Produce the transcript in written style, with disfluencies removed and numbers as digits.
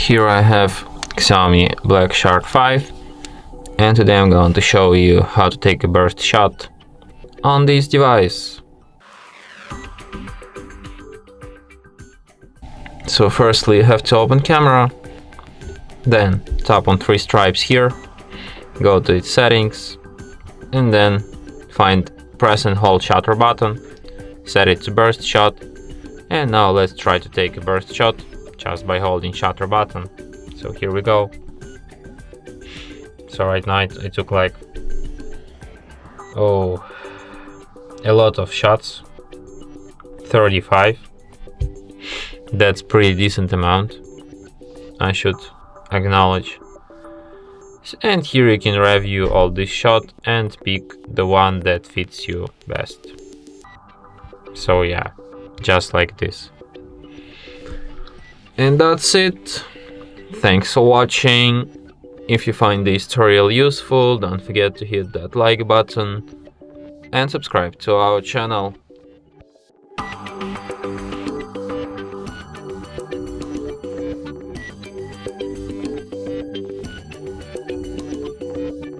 Here I have Xiaomi Black Shark 5, and today I'm going to show you how to take a burst shot on this device. So firstly you have to open camera, then tap on three stripes here, go to its settings, and then press and hold shutter button, set it to burst shot, and now let's try to take a burst shot just by holding shutter button. So here we go. So right now I took like a lot of shots, 35. That's pretty decent amount, I should acknowledge. And here you can review all this shot and pick the one that fits you best. So yeah, just like this. And that's it. Thanks for watching. If you find this tutorial useful, don't forget to hit that like button and subscribe to our channel.